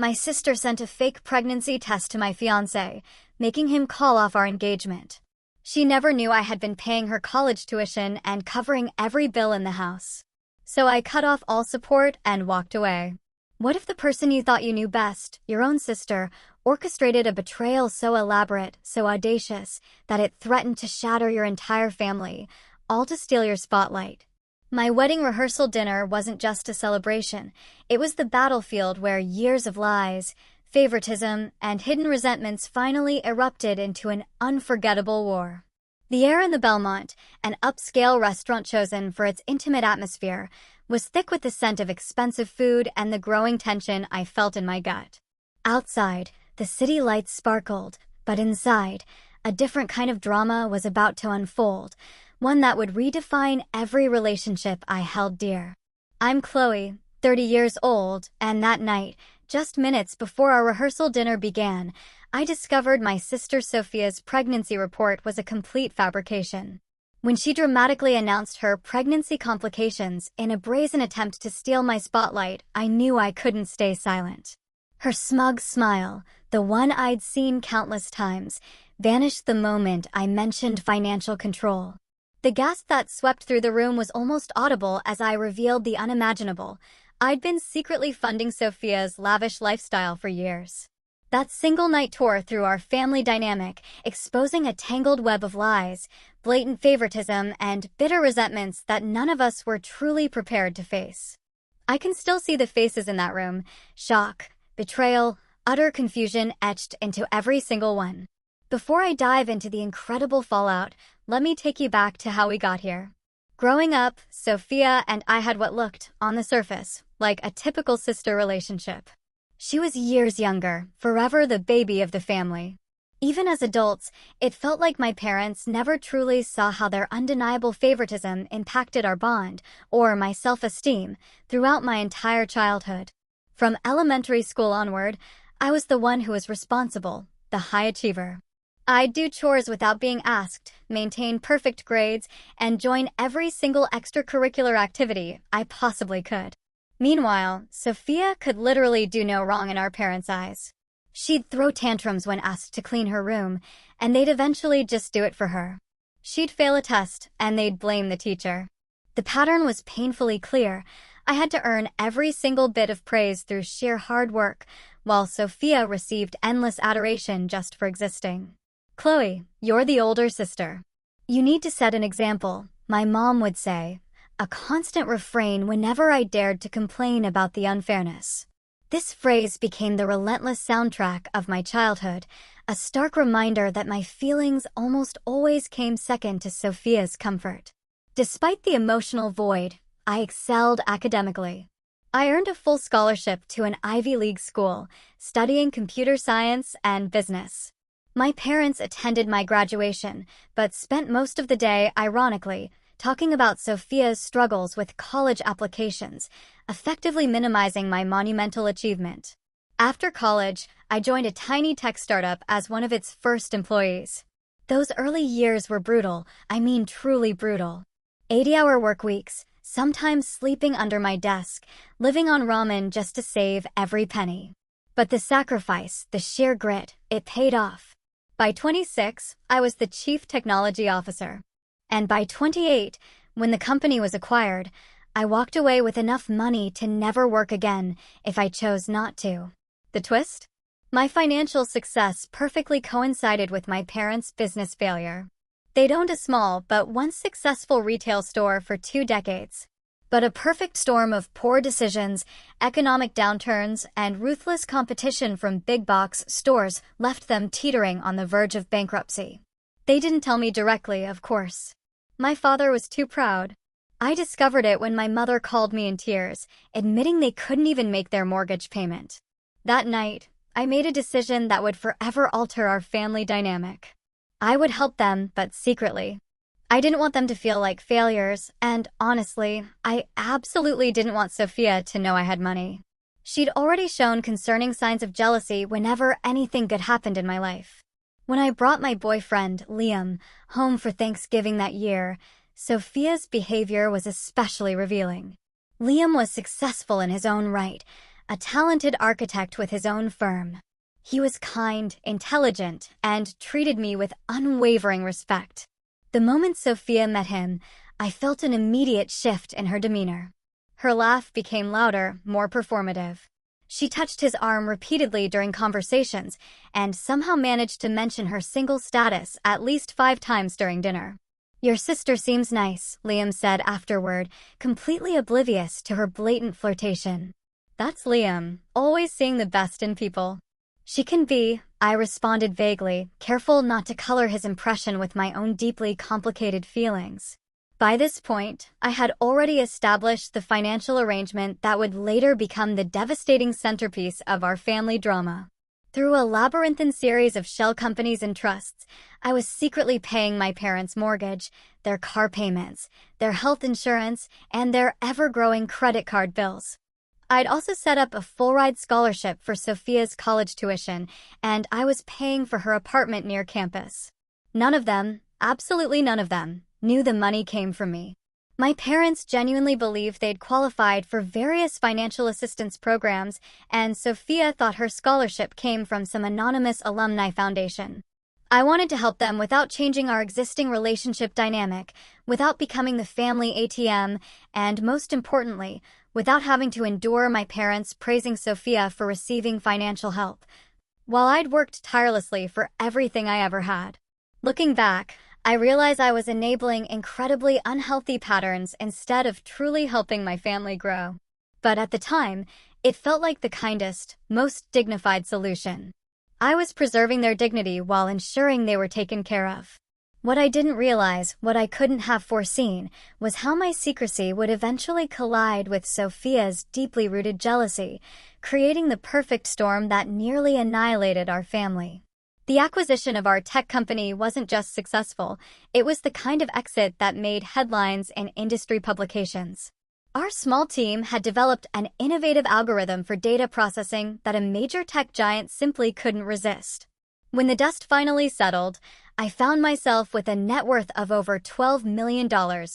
My sister sent a fake pregnancy test to my fiancé, making him call off our engagement. She never knew I had been paying her college tuition and covering every bill in the house. So I cut off all support and walked away. What if the person you thought you knew best, your own sister, orchestrated a betrayal so elaborate, so audacious, that it threatened to shatter your entire family, all to steal your spotlight? My wedding rehearsal dinner wasn't just a celebration. It was the battlefield where years of lies, favoritism, and hidden resentments finally erupted into an unforgettable war. The air in the Belmont, an upscale restaurant chosen for its intimate atmosphere, was thick with the scent of expensive food and the growing tension I felt in my gut. Outside, the city lights sparkled, but inside, a different kind of drama was about to unfold, one that would redefine every relationship I held dear. I'm Chloe, 30 years old, and that night, just minutes before our rehearsal dinner began, I discovered my sister Sophia's pregnancy report was a complete fabrication. When she dramatically announced her pregnancy complications in a brazen attempt to steal my spotlight, I knew I couldn't stay silent. Her smug smile, the one I'd seen countless times, vanished the moment I mentioned financial control. The gasp that swept through the room was almost audible as I revealed the unimaginable. I'd been secretly funding Sophia's lavish lifestyle for years. That single-night tour through our family dynamic, exposing a tangled web of lies, blatant favoritism, and bitter resentments that none of us were truly prepared to face. I can still see the faces in that room, shock, betrayal, utter confusion etched into every single one. Before I dive into the incredible fallout, let me take you back to how we got here. Growing up, Sophia and I had what looked, on the surface, like a typical sister relationship. She was years younger, forever the baby of the family. Even as adults, it felt like my parents never truly saw how their undeniable favoritism impacted our bond, or my self-esteem, throughout my entire childhood. From elementary school onward, I was the one who was responsible, the high achiever. I'd do chores without being asked, maintain perfect grades, and join every single extracurricular activity I possibly could. Meanwhile, Sophia could literally do no wrong in our parents' eyes. She'd throw tantrums when asked to clean her room, and they'd eventually just do it for her. She'd fail a test, and they'd blame the teacher. The pattern was painfully clear. I had to earn every single bit of praise through sheer hard work, while Sophia received endless adoration just for existing. "Chloe, you're the older sister. You need to set an example," my mom would say, a constant refrain whenever I dared to complain about the unfairness. This phrase became the relentless soundtrack of my childhood, a stark reminder that my feelings almost always came second to Sophia's comfort. Despite the emotional void, I excelled academically. I earned a full scholarship to an Ivy League school, studying computer science and business. My parents attended my graduation, but spent most of the day, ironically, talking about Sophia's struggles with college applications, effectively minimizing my monumental achievement. After college, I joined a tiny tech startup as one of its first employees. Those early years were brutal, I mean truly brutal. 80-hour work weeks, sometimes sleeping under my desk, living on ramen just to save every penny. But the sacrifice, the sheer grit, it paid off. By 26, I was the chief technology officer. And by 28, when the company was acquired, I walked away with enough money to never work again if I chose not to. The twist? My financial success perfectly coincided with my parents' business failure. They'd owned a small but once successful retail store for 2 decades. But a perfect storm of poor decisions, economic downturns, and ruthless competition from big-box stores left them teetering on the verge of bankruptcy. They didn't tell me directly, of course. My father was too proud. I discovered it when my mother called me in tears, admitting they couldn't even make their mortgage payment. That night, I made a decision that would forever alter our family dynamic. I would help them, but secretly. I didn't want them to feel like failures, and honestly, I absolutely didn't want Sophia to know I had money. She'd already shown concerning signs of jealousy whenever anything good happened in my life. When I brought my boyfriend, Liam, home for Thanksgiving that year, Sophia's behavior was especially revealing. Liam was successful in his own right, a talented architect with his own firm. He was kind, intelligent, and treated me with unwavering respect. The moment Sophia met him, I felt an immediate shift in her demeanor. Her laugh became louder, more performative. She touched his arm repeatedly during conversations and somehow managed to mention her single status at least 5 times during dinner. "Your sister seems nice," Liam said afterward, completely oblivious to her blatant flirtation. "That's Liam, always seeing the best in people." "She can be," I responded vaguely, careful not to color his impression with my own deeply complicated feelings. By this point, I had already established the financial arrangement that would later become the devastating centerpiece of our family drama. Through a labyrinthine series of shell companies and trusts, I was secretly paying my parents' mortgage, their car payments, their health insurance, and their ever-growing credit card bills. I'd also set up a full-ride scholarship for Sophia's college tuition, and I was paying for her apartment near campus. None of them, absolutely none of them, knew the money came from me. My parents genuinely believed they'd qualified for various financial assistance programs, and Sophia thought her scholarship came from some anonymous alumni foundation. I wanted to help them without changing our existing relationship dynamic, without becoming the family ATM, and most importantly, without having to endure my parents praising Sophia for receiving financial help, while I'd worked tirelessly for everything I ever had. Looking back, I realize I was enabling incredibly unhealthy patterns instead of truly helping my family grow. But at the time, it felt like the kindest, most dignified solution. I was preserving their dignity while ensuring they were taken care of. What I didn't realize, what I couldn't have foreseen, was how my secrecy would eventually collide with Sophia's deeply rooted jealousy, creating the perfect storm that nearly annihilated our family. The acquisition of our tech company wasn't just successful, it was the kind of exit that made headlines in industry publications. Our small team had developed an innovative algorithm for data processing that a major tech giant simply couldn't resist. When the dust finally settled, I found myself with a net worth of over $12 million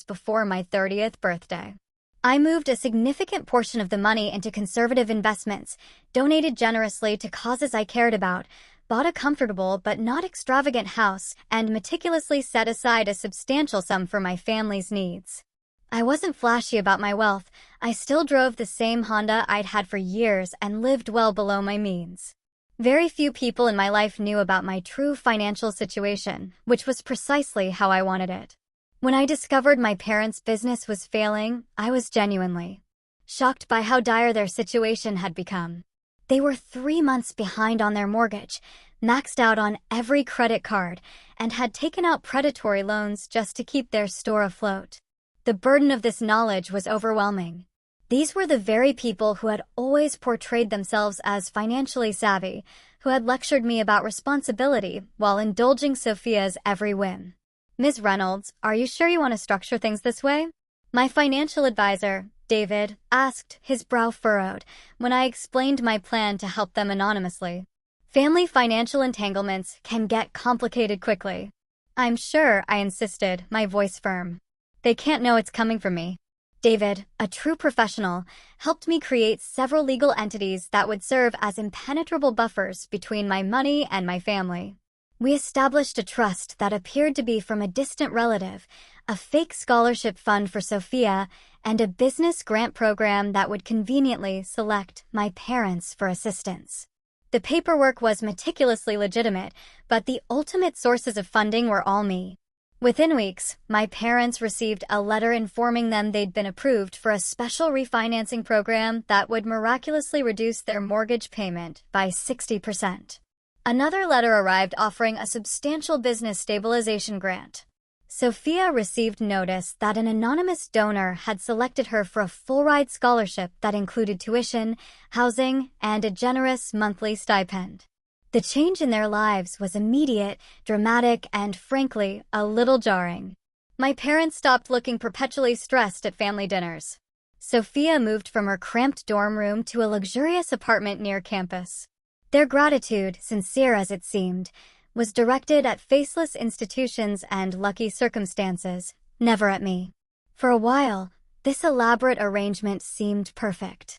before my 30th birthday. I moved a significant portion of the money into conservative investments, donated generously to causes I cared about, bought a comfortable but not extravagant house, and meticulously set aside a substantial sum for my family's needs. I wasn't flashy about my wealth. I still drove the same Honda I'd had for years and lived well below my means. Very few people in my life knew about my true financial situation, which was precisely how I wanted it. When I discovered my parents' business was failing, I was genuinely shocked by how dire their situation had become. They were 3 months behind on their mortgage, maxed out on every credit card, and had taken out predatory loans just to keep their store afloat. The burden of this knowledge was overwhelming. These were the very people who had always portrayed themselves as financially savvy, who had lectured me about responsibility while indulging Sophia's every whim. "Ms. Reynolds, are you sure you want to structure things this way?" My financial advisor, David, asked, his brow furrowed, when I explained my plan to help them anonymously. "Family financial entanglements can get complicated quickly." "I'm sure," I insisted, my voice firm. "They can't know it's coming from me." David, a true professional, helped me create several legal entities that would serve as impenetrable buffers between my money and my family. We established a trust that appeared to be from a distant relative, a fake scholarship fund for Sophia, and a business grant program that would conveniently select my parents for assistance. The paperwork was meticulously legitimate, but the ultimate sources of funding were all me. Within weeks, my parents received a letter informing them they'd been approved for a special refinancing program that would miraculously reduce their mortgage payment by 60%. Another letter arrived offering a substantial business stabilization grant. Sophia received notice that an anonymous donor had selected her for a full-ride scholarship that included tuition, housing, and a generous monthly stipend. The change in their lives was immediate, dramatic, and frankly, a little jarring. My parents stopped looking perpetually stressed at family dinners. Sophia moved from her cramped dorm room to a luxurious apartment near campus. Their gratitude, sincere as it seemed, was directed at faceless institutions and lucky circumstances, never at me. For a while, this elaborate arrangement seemed perfect.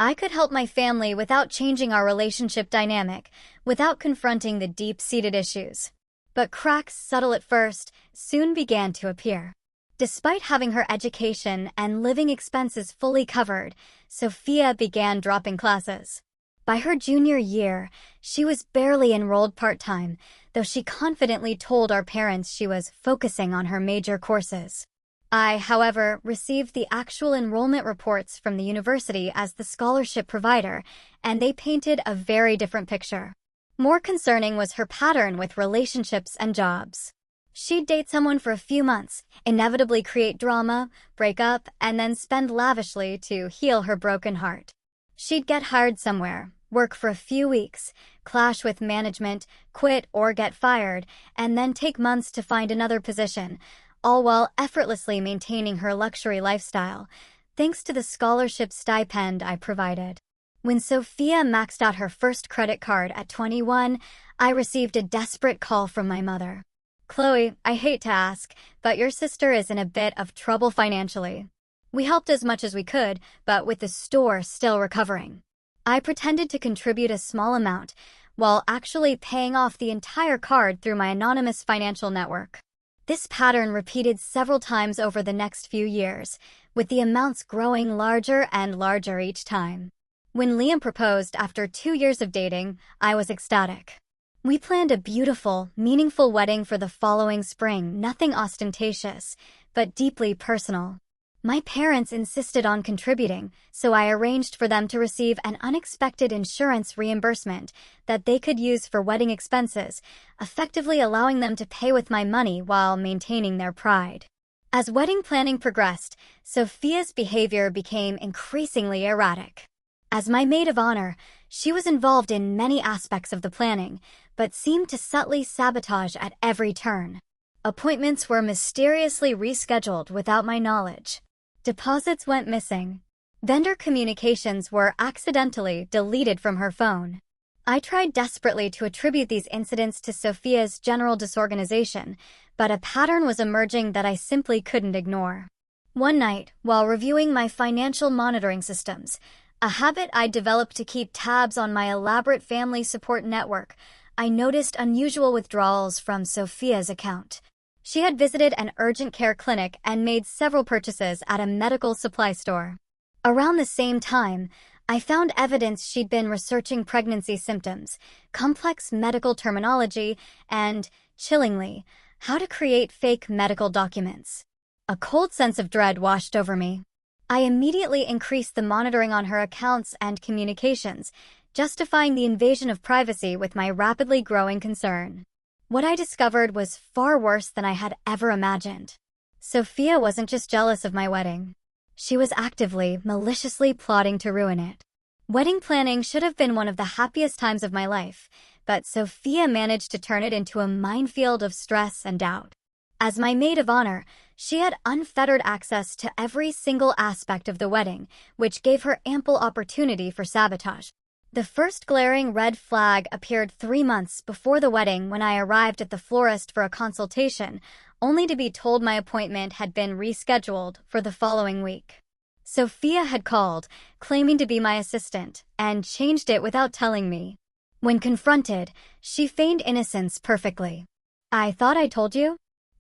I could help my family without changing our relationship dynamic, without confronting the deep-seated issues. But cracks, subtle at first, soon began to appear. Despite having her education and living expenses fully covered, Sophia began dropping classes. By her junior year, she was barely enrolled part-time, though she confidently told our parents she was focusing on her major courses. I, however, received the actual enrollment reports from the university as the scholarship provider, and they painted a very different picture. More concerning was her pattern with relationships and jobs. She'd date someone for a few months, inevitably create drama, break up, and then spend lavishly to heal her broken heart. She'd get hired somewhere, work for a few weeks, clash with management, quit or get fired, and then take months to find another position, all while effortlessly maintaining her luxury lifestyle, thanks to the scholarship stipend I provided. When Sophia maxed out her first credit card at 21, I received a desperate call from my mother. "Chloe, I hate to ask, but your sister is in a bit of trouble financially. We helped as much as we could, but with the store still recovering." I pretended to contribute a small amount, while actually paying off the entire card through my anonymous financial network. This pattern repeated several times over the next few years, with the amounts growing larger and larger each time. When Liam proposed after 2 years of dating, I was ecstatic. We planned a beautiful, meaningful wedding for the following spring, nothing ostentatious, but deeply personal. My parents insisted on contributing, so I arranged for them to receive an unexpected insurance reimbursement that they could use for wedding expenses, effectively allowing them to pay with my money while maintaining their pride. As wedding planning progressed, Sophia's behavior became increasingly erratic. As my maid of honor, she was involved in many aspects of the planning, but seemed to subtly sabotage at every turn. Appointments were mysteriously rescheduled without my knowledge. Deposits went missing. Vendor communications were accidentally deleted from her phone. I tried desperately to attribute these incidents to Sophia's general disorganization, but a pattern was emerging that I simply couldn't ignore. One night, while reviewing my financial monitoring systems, a habit I'd developed to keep tabs on my elaborate family support network, I noticed unusual withdrawals from Sophia's account. She had visited an urgent care clinic and made several purchases at a medical supply store. Around the same time, I found evidence she'd been researching pregnancy symptoms, complex medical terminology, and, chillingly, how to create fake medical documents. A cold sense of dread washed over me. I immediately increased the monitoring on her accounts and communications, justifying the invasion of privacy with my rapidly growing concern. What I discovered was far worse than I had ever imagined. Sophia wasn't just jealous of my wedding. She was actively, maliciously plotting to ruin it. Wedding planning should have been one of the happiest times of my life, but Sophia managed to turn it into a minefield of stress and doubt. As my maid of honor, she had unfettered access to every single aspect of the wedding, which gave her ample opportunity for sabotage. The first glaring red flag appeared 3 months before the wedding when I arrived at the florist for a consultation, only to be told my appointment had been rescheduled for the following week. Sophia had called, claiming to be my assistant, and changed it without telling me. When confronted, she feigned innocence perfectly. "I thought I told you?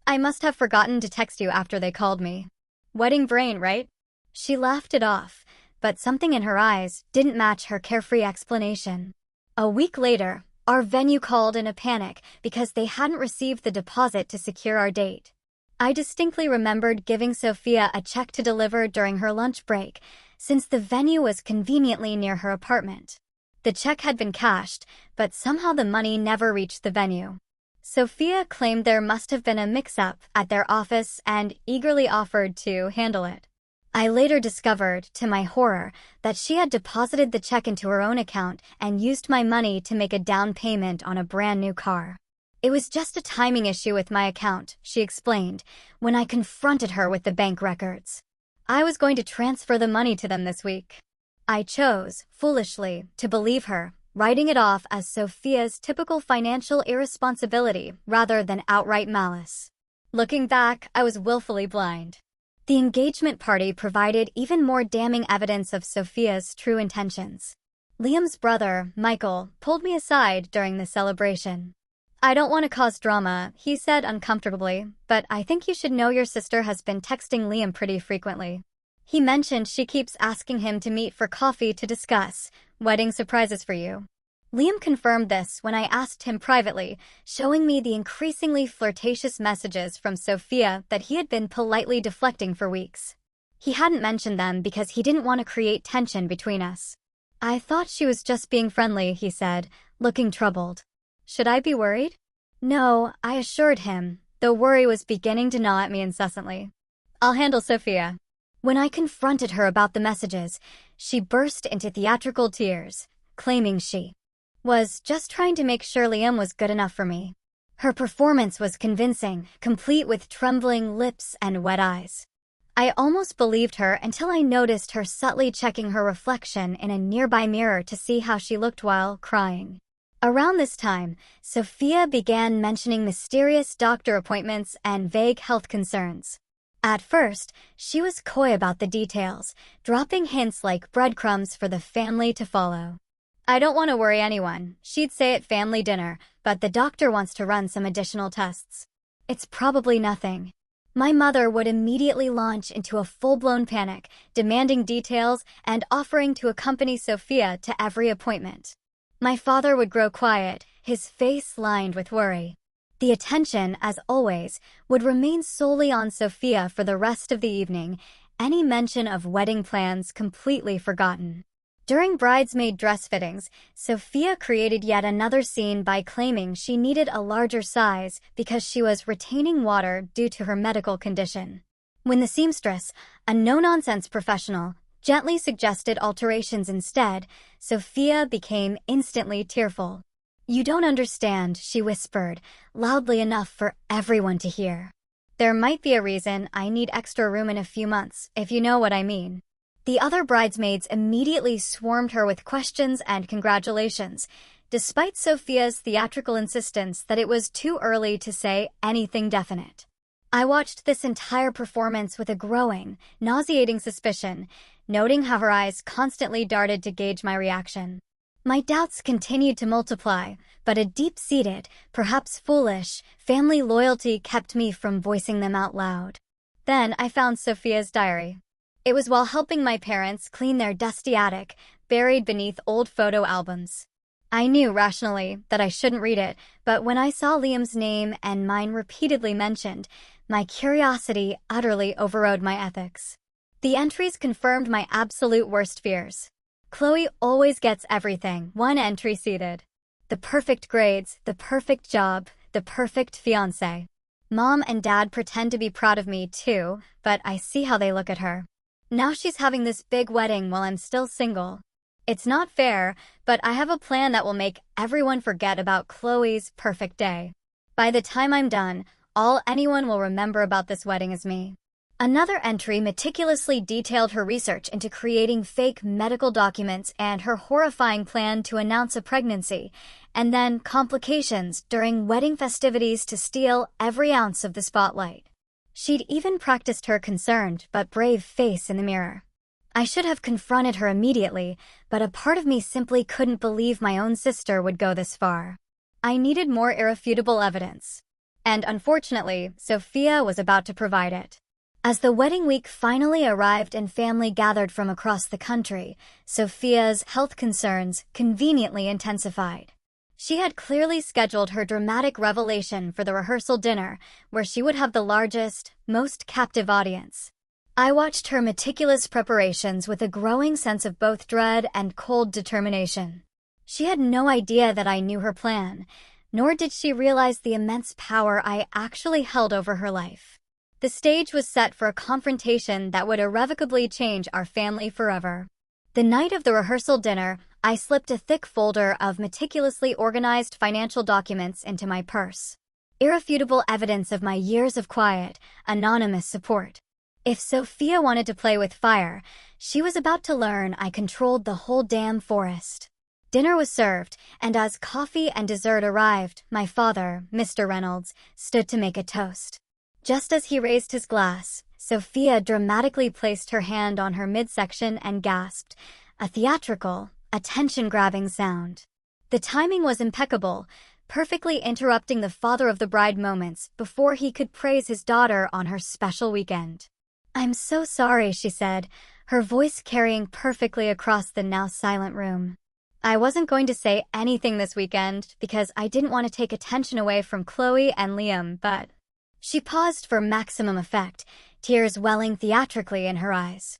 I must have forgotten to text you after they called me. Wedding brain, right?" She laughed it off, but something in her eyes didn't match her carefree explanation. A week later, our venue called in a panic because they hadn't received the deposit to secure our date. I distinctly remembered giving Sophia a check to deliver during her lunch break, since the venue was conveniently near her apartment. The check had been cashed, but somehow the money never reached the venue. Sophia claimed there must have been a mix-up at their office and eagerly offered to handle it. I later discovered, to my horror, that she had deposited the check into her own account and used my money to make a down payment on a brand new car. "It was just a timing issue with my account," she explained, when I confronted her with the bank records. "I was going to transfer the money to them this week." I chose, foolishly, to believe her, writing it off as Sophia's typical financial irresponsibility rather than outright malice. Looking back, I was willfully blind. The engagement party provided even more damning evidence of Sophia's true intentions. Liam's brother, Michael, pulled me aside during the celebration. "I don't want to cause drama," he said uncomfortably, "but I think you should know your sister has been texting Liam pretty frequently." He mentioned she keeps asking him to meet for coffee to discuss wedding surprises for you. Liam confirmed this when I asked him privately, showing me the increasingly flirtatious messages from Sophia that he had been politely deflecting for weeks. He hadn't mentioned them because he didn't want to create tension between us. "I thought she was just being friendly," he said, looking troubled. "Should I be worried?" "No," I assured him, though worry was beginning to gnaw at me incessantly. "I'll handle Sophia." When I confronted her about the messages, she burst into theatrical tears, claiming she was just trying to make sure Liam was good enough for me. Her performance was convincing, complete with trembling lips and wet eyes. I almost believed her until I noticed her subtly checking her reflection in a nearby mirror to see how she looked while crying. Around this time, Sophia began mentioning mysterious doctor appointments and vague health concerns. At first, she was coy about the details, dropping hints like breadcrumbs for the family to follow. "I don't want to worry anyone," she'd say at family dinner, "but the doctor wants to run some additional tests." "It's probably nothing." My mother would immediately launch into a full-blown panic, demanding details and offering to accompany Sophia to every appointment. My father would grow quiet, his face lined with worry. The attention, as always, would remain solely on Sophia for the rest of the evening, any mention of wedding plans completely forgotten. During bridesmaid dress fittings, Sophia created yet another scene by claiming she needed a larger size because she was retaining water due to her medical condition. When the seamstress, a no-nonsense professional, gently suggested alterations instead, Sophia became instantly tearful. "You don't understand," she whispered, loudly enough for everyone to hear. "There might be a reason I need extra room in a few months, if you know what I mean." The other bridesmaids immediately swarmed her with questions and congratulations, despite Sophia's theatrical insistence that it was too early to say anything definite. I watched this entire performance with a growing, nauseating suspicion, noting how her eyes constantly darted to gauge my reaction. My doubts continued to multiply, but a deep-seated, perhaps foolish, family loyalty kept me from voicing them out loud. Then I found Sophia's diary. It was while helping my parents clean their dusty attic, buried beneath old photo albums. I knew rationally that I shouldn't read it, but when I saw Liam's name and mine repeatedly mentioned, my curiosity utterly overrode my ethics. The entries confirmed my absolute worst fears. Chloe always gets everything, one entry seated. The perfect grades, the perfect job, the perfect fiancé. Mom and Dad pretend to be proud of me too, but I see how they look at her. Now she's having this big wedding while I'm still single. It's not fair, but I have a plan that will make everyone forget about Chloe's perfect day. By the time I'm done, all anyone will remember about this wedding is me. Another entry meticulously detailed her research into creating fake medical documents and her horrifying plan to announce a pregnancy, and then complications during wedding festivities to steal every ounce of the spotlight. She'd even practiced her concerned but brave face in the mirror. I should have confronted her immediately, but a part of me simply couldn't believe my own sister would go this far. I needed more irrefutable evidence. And unfortunately, Sophia was about to provide it. As the wedding week finally arrived and family gathered from across the country, Sophia's health concerns conveniently intensified. She had clearly scheduled her dramatic revelation for the rehearsal dinner, where she would have the largest, most captive audience. I watched her meticulous preparations with a growing sense of both dread and cold determination. She had no idea that I knew her plan, nor did she realize the immense power I actually held over her life. The stage was set for a confrontation that would irrevocably change our family forever. The night of the rehearsal dinner, I slipped a thick folder of meticulously organized financial documents into my purse. Irrefutable evidence of my years of quiet, anonymous support. If Sophia wanted to play with fire, she was about to learn I controlled the whole damn forest. Dinner was served, and as coffee and dessert arrived, my father, Mr. Reynolds, stood to make a toast. Just as he raised his glass, Sophia dramatically placed her hand on her midsection and gasped, a theatrical, attention-grabbing sound. The timing was impeccable, perfectly interrupting the father of the bride moments before he could praise his daughter on her special weekend. "I'm so sorry," she said, her voice carrying perfectly across the now silent room. "I wasn't going to say anything this weekend because I didn't want to take attention away from Chloe and Liam, but..." She paused for maximum effect, tears welling theatrically in her eyes.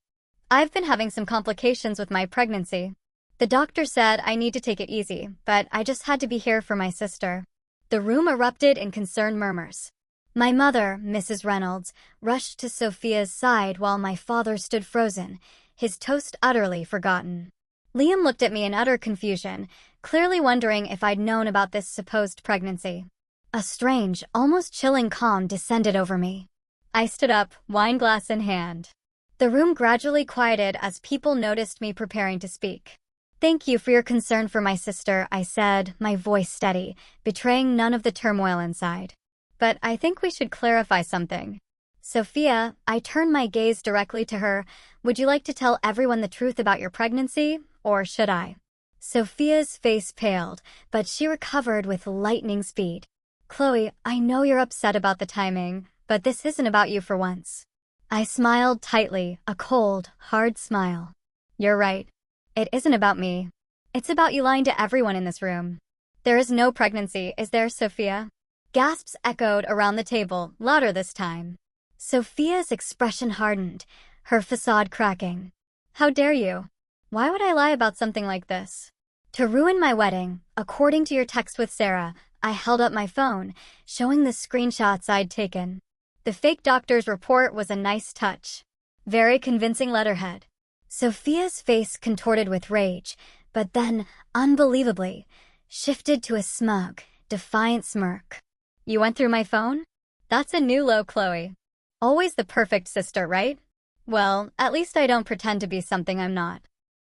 "I've been having some complications with my pregnancy. The doctor said I need to take it easy, but I just had to be here for my sister." The room erupted in concerned murmurs. My mother, Mrs. Reynolds, rushed to Sophia's side while my father stood frozen, his toast utterly forgotten. Liam looked at me in utter confusion, clearly wondering if I'd known about this supposed pregnancy. A strange, almost chilling calm descended over me. I stood up, wine glass in hand. The room gradually quieted as people noticed me preparing to speak. "Thank you for your concern for my sister," I said, my voice steady, betraying none of the turmoil inside. "But I think we should clarify something. Sophia," I turned my gaze directly to her, "would you like to tell everyone the truth about your pregnancy, or should I?" Sophia's face paled, but she recovered with lightning speed. "Chloe, I know you're upset about the timing, but this isn't about you for once." I smiled tightly, a cold, hard smile. "You're right. It isn't about me. It's about you lying to everyone in this room." "There is no pregnancy, is there, Sophia?" Gasps echoed around the table, louder this time. Sophia's expression hardened, her facade cracking. "How dare you? Why would I lie about something like this?" "To ruin my wedding, according to your text with Sarah." I held up my phone, showing the screenshots I'd taken. The fake doctor's report was a nice touch. Very convincing letterhead. Sophia's face contorted with rage, but then, unbelievably, shifted to a smug, defiant smirk. "You went through my phone? That's a new low, Chloe. Always the perfect sister, right? Well, at least I don't pretend to be something I'm not.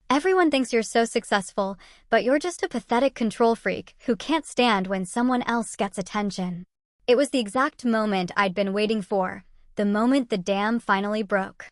Everyone thinks you're so successful, but you're just a pathetic control freak who can't stand when someone else gets attention." It was the exact moment I'd been waiting for, the moment the dam finally broke.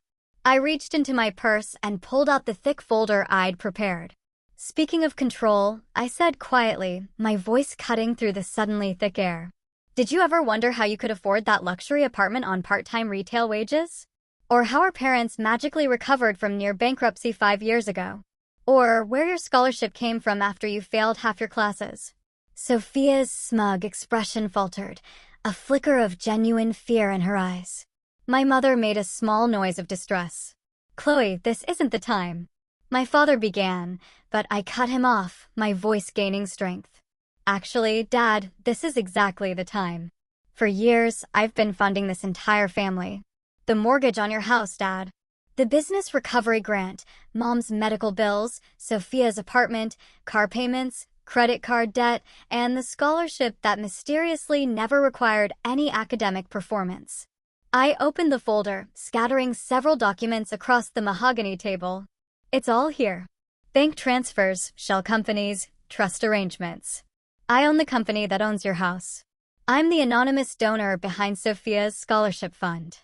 I reached into my purse and pulled out the thick folder I'd prepared. "Speaking of control," I said quietly, my voice cutting through the suddenly thick air. "Did you ever wonder how you could afford that luxury apartment on part-time retail wages? Or how our parents magically recovered from near bankruptcy 5 years ago? Or where your scholarship came from after you failed half your classes?" Sophia's smug expression faltered, a flicker of genuine fear in her eyes. My mother made a small noise of distress. "Chloe, this isn't the time." My father began, but I cut him off, my voice gaining strength. "Actually, Dad, this is exactly the time. For years, I've been funding this entire family. The mortgage on your house, Dad. The business recovery grant, Mom's medical bills, Sophia's apartment, car payments, credit card debt, and the scholarship that mysteriously never required any academic performance." I opened the folder, scattering several documents across the mahogany table. "It's all here. Bank transfers, shell companies, trust arrangements. I own the company that owns your house. I'm the anonymous donor behind Sophia's scholarship fund.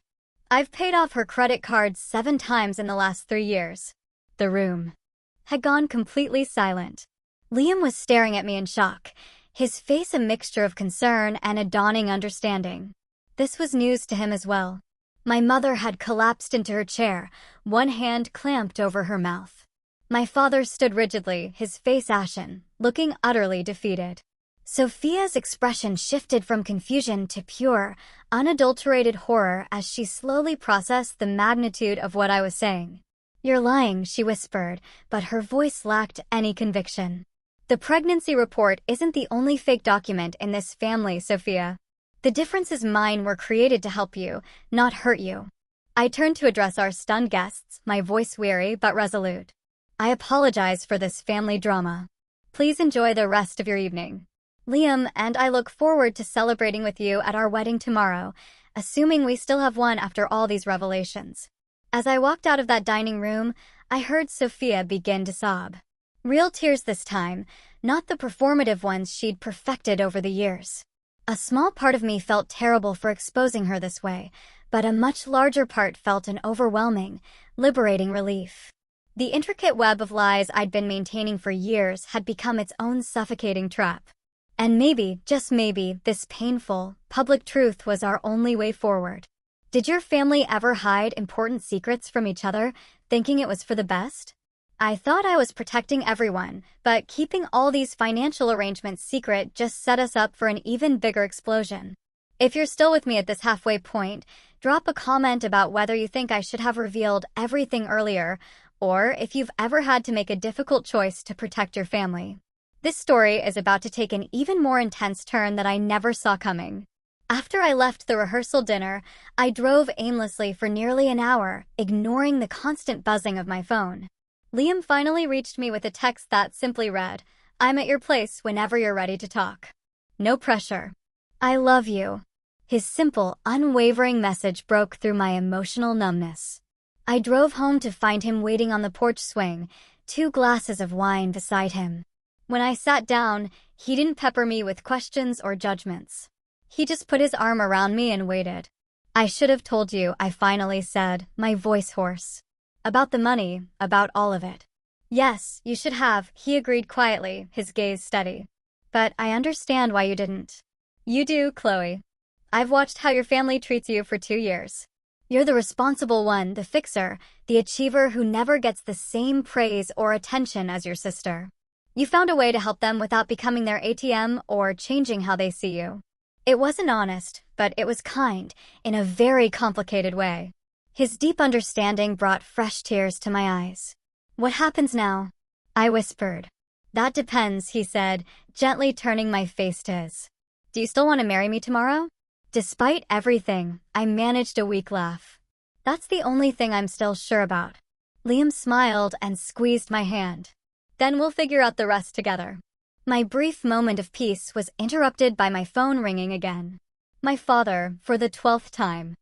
I've paid off her credit cards 7 times in the last 3 years." The room had gone completely silent. Liam was staring at me in shock, his face a mixture of concern and a dawning understanding. This was news to him as well. My mother had collapsed into her chair, one hand clamped over her mouth. My father stood rigidly, his face ashen, looking utterly defeated. Sophia's expression shifted from confusion to pure, unadulterated horror as she slowly processed the magnitude of what I was saying. "You're lying," she whispered, but her voice lacked any conviction. "The pregnancy report isn't the only fake document in this family, Sophia. The difference is mine were created to help you, not hurt you." I turned to address our stunned guests, my voice weary but resolute. "I apologize for this family drama. Please enjoy the rest of your evening. Liam and I look forward to celebrating with you at our wedding tomorrow, assuming we still have one after all these revelations." As I walked out of that dining room, I heard Sophia begin to sob. Real tears this time, not the performative ones she'd perfected over the years. A small part of me felt terrible for exposing her this way, but a much larger part felt an overwhelming, liberating relief. The intricate web of lies I'd been maintaining for years had become its own suffocating trap. And maybe, just maybe, this painful, public truth was our only way forward. Did your family ever hide important secrets from each other, thinking it was for the best? I thought I was protecting everyone, but keeping all these financial arrangements secret just set us up for an even bigger explosion. If you're still with me at this halfway point, drop a comment about whether you think I should have revealed everything earlier, or if you've ever had to make a difficult choice to protect your family. This story is about to take an even more intense turn that I never saw coming. After I left the rehearsal dinner, I drove aimlessly for nearly an hour, ignoring the constant buzzing of my phone. Liam finally reached me with a text that simply read, "I'm at your place whenever you're ready to talk. No pressure. I love you." His simple, unwavering message broke through my emotional numbness. I drove home to find him waiting on the porch swing, 2 glasses of wine beside him. When I sat down, he didn't pepper me with questions or judgments. He just put his arm around me and waited. "I should have told you," I finally said, my voice hoarse. "About the money, about all of it." "Yes, you should have," he agreed quietly, his gaze steady. "But I understand why you didn't." "You do, Chloe. I've watched how your family treats you for 2 years. You're the responsible one, the fixer, the achiever who never gets the same praise or attention as your sister. You found a way to help them without becoming their ATM or changing how they see you. It wasn't honest, but it was kind, in a very complicated way." His deep understanding brought fresh tears to my eyes. "What happens now?" I whispered. "That depends," he said, gently turning my face to his. "Do you still want to marry me tomorrow?" Despite everything, I managed a weak laugh. "That's the only thing I'm still sure about." Liam smiled and squeezed my hand. "Then we'll figure out the rest together." My brief moment of peace was interrupted by my phone ringing again. My father, for the 12th time.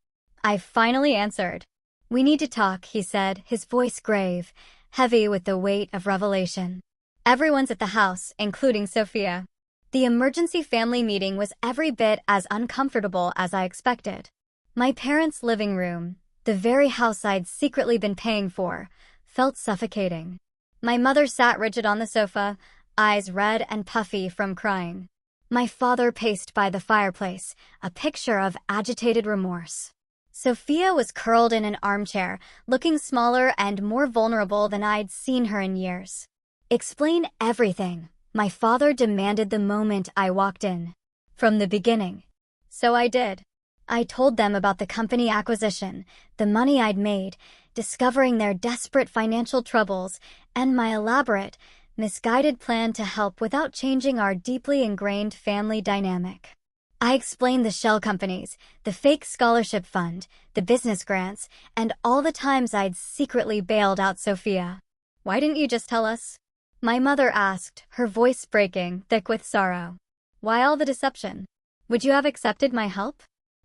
I finally answered. "We need to talk," he said, his voice grave, heavy with the weight of revelation. "Everyone's at the house, including Sophia." The emergency family meeting was every bit as uncomfortable as I expected. My parents' living room, the very house I'd secretly been paying for, felt suffocating. My mother sat rigid on the sofa, eyes red and puffy from crying. My father paced by the fireplace, a picture of agitated remorse. Sophia was curled in an armchair, looking smaller and more vulnerable than I'd seen her in years. "Explain everything," my father demanded the moment I walked in. "From the beginning." So I did. I told them about the company acquisition, the money I'd made, discovering their desperate financial troubles, and my elaborate, misguided plan to help without changing our deeply ingrained family dynamic. I explained the shell companies, the fake scholarship fund, the business grants, and all the times I'd secretly bailed out Sophia. "Why didn't you just tell us?" My mother asked, her voice breaking, thick with sorrow. "Why all the deception? Would you have accepted my help?"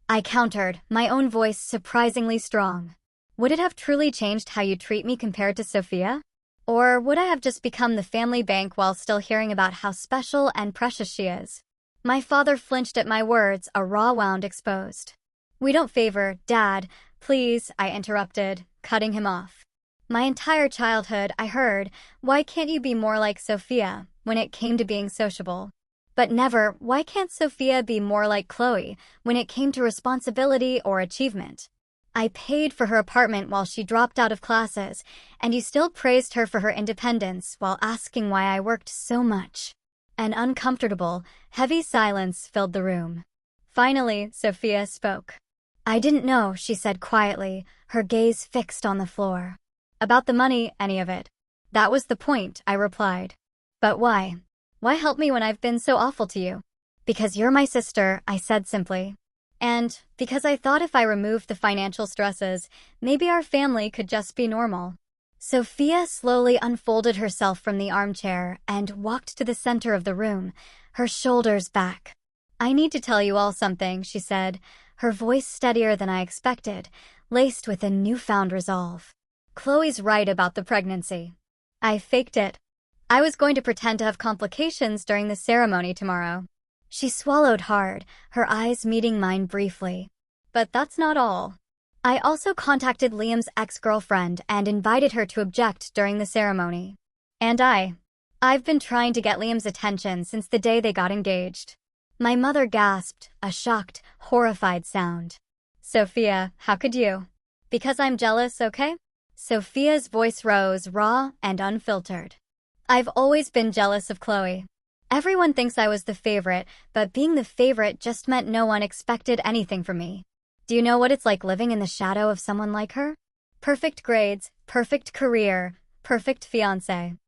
I countered, my own voice surprisingly strong. "Would it have truly changed how you treat me compared to Sophia? Or would I have just become the family bank while still hearing about how special and precious she is?" My father flinched at my words, a raw wound exposed. "We don't favor, Dad, please," I interrupted, cutting him off. My entire childhood, I heard, "Why can't you be more like Sophia?" when it came to being sociable. But never, "Why can't Sophia be more like Chloe?" when it came to responsibility or achievement. I paid for her apartment while she dropped out of classes, and you still praised her for her independence while asking why I worked so much. An uncomfortable, heavy silence filled the room. Finally, Sophia spoke. "I didn't know," she said quietly, her gaze fixed on the floor. "About the money, any of it." "That was the point," I replied. "But why? Why help me when I've been so awful to you?" "Because you're my sister," I said simply. "And because I thought if I removed the financial stresses, maybe our family could just be normal." Sophia slowly unfolded herself from the armchair and walked to the center of the room, her shoulders back. "I need to tell you all something," she said, her voice steadier than I expected, laced with a newfound resolve. "Chloe's right about the pregnancy. I faked it. I was going to pretend to have complications during the ceremony tomorrow." She swallowed hard, her eyes meeting mine briefly. "But that's not all. I also contacted Liam's ex-girlfriend and invited her to object during the ceremony. And I've been trying to get Liam's attention since the day they got engaged. My mother gasped, a shocked, horrified sound. Sophia, how could you? Because I'm jealous, okay? Sophia's voice rose, raw and unfiltered. I've always been jealous of Chloe. Everyone thinks I was the favorite, but being the favorite just meant no one expected anything from me. Do you know what it's like living in the shadow of someone like her? Perfect grades, perfect career, perfect fiancé.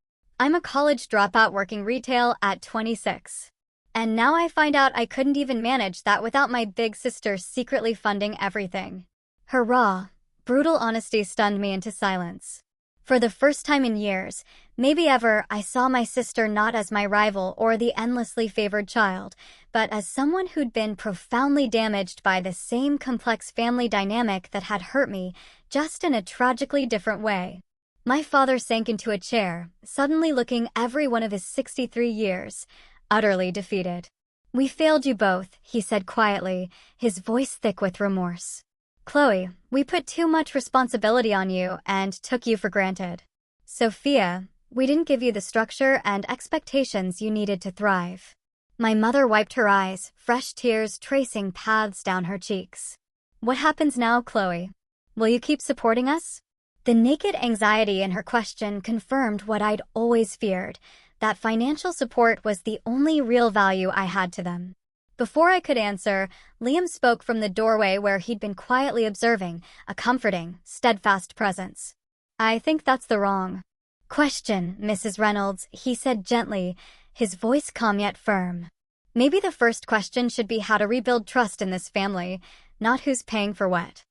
I'm a college dropout working retail at 26. And now I find out I couldn't even manage that without my big sister secretly funding everything. Her raw, brutal honesty stunned me into silence. For the first time in years, maybe ever, I saw my sister not as my rival or the endlessly favored child, but as someone who'd been profoundly damaged by the same complex family dynamic that had hurt me, just in a tragically different way. My father sank into a chair, suddenly looking every one of his 63 years, utterly defeated. We failed you both, he said quietly, his voice thick with remorse. Chloe, we put too much responsibility on you and took you for granted. Sophia, we didn't give you the structure and expectations you needed to thrive. My mother wiped her eyes, fresh tears tracing paths down her cheeks. What happens now, Chloe? Will you keep supporting us? The naked anxiety in her question confirmed what I'd always feared, that financial support was the only real value I had to them. Before I could answer, Liam spoke from the doorway where he'd been quietly observing, a comforting, steadfast presence. I think that's the wrong question, Mrs. Reynolds, he said gently, his voice calm yet firm. Maybe the first question should be how to rebuild trust in this family, not who's paying for what.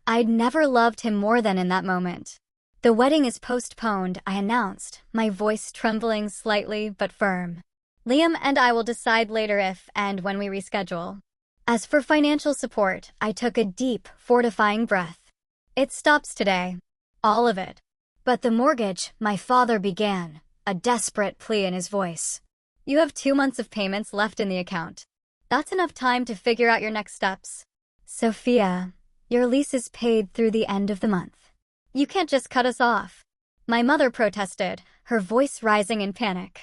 I'd never loved him more than in that moment. The wedding is postponed, I announced, my voice trembling slightly but firm. Liam and I will decide later if and when we reschedule. As for financial support, I took a deep, fortifying breath. It stops today. All of it. But the mortgage, my father began, a desperate plea in his voice. You have 2 months of payments left in the account. That's enough time to figure out your next steps. Sophia, your lease is paid through the end of the month. You can't just cut us off. My mother protested, her voice rising in panic.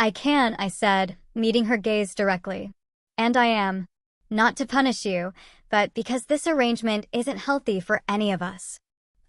I can, I said, meeting her gaze directly. And I am. Not to punish you, but because this arrangement isn't healthy for any of us.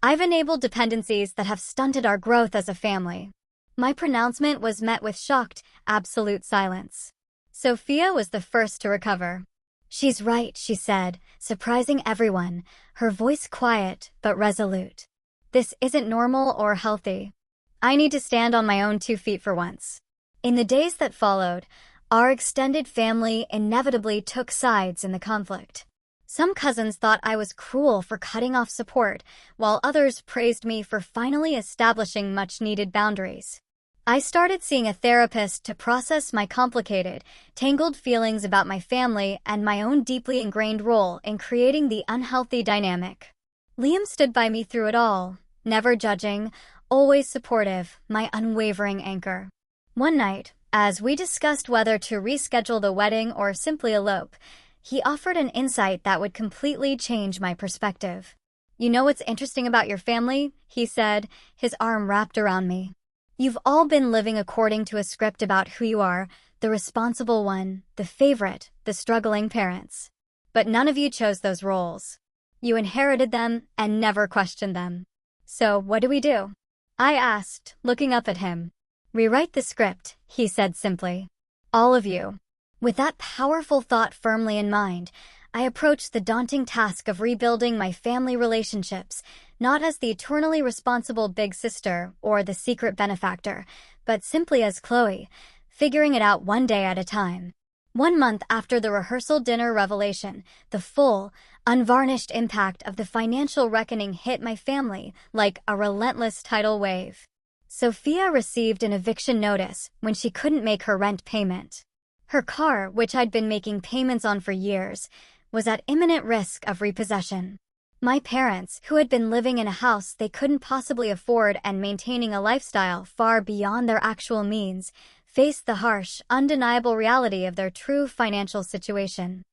I've enabled dependencies that have stunted our growth as a family. My pronouncement was met with shocked, absolute silence. Sophia was the first to recover. She's right, she said, surprising everyone, her voice quiet but resolute. This isn't normal or healthy. I need to stand on my own 2 feet for once. In the days that followed, our extended family inevitably took sides in the conflict. Some cousins thought I was cruel for cutting off support, while others praised me for finally establishing much-needed boundaries. I started seeing a therapist to process my complicated, tangled feelings about my family and my own deeply ingrained role in creating the unhealthy dynamic. Liam stood by me through it all, never judging, always supportive, my unwavering anchor. One night, as we discussed whether to reschedule the wedding or simply elope, he offered an insight that would completely change my perspective. You know what's interesting about your family? He said, his arm wrapped around me. You've all been living according to a script about who you are, the responsible one, the favorite, the struggling parents. But none of you chose those roles. You inherited them and never questioned them. So what do? I asked, looking up at him. Rewrite the script, he said simply. All of you. With that powerful thought firmly in mind, I approached the daunting task of rebuilding my family relationships, not as the eternally responsible big sister or the secret benefactor, but simply as Chloe, figuring it out one day at a time. 1 month after the rehearsal dinner revelation, the full, unvarnished impact of the financial reckoning hit my family like a relentless tidal wave. Sophia received an eviction notice when she couldn't make her rent payment. Her car, which I'd been making payments on for years, was at imminent risk of repossession. My parents, who had been living in a house they couldn't possibly afford and maintaining a lifestyle far beyond their actual means, faced the harsh, undeniable reality of their true financial situation.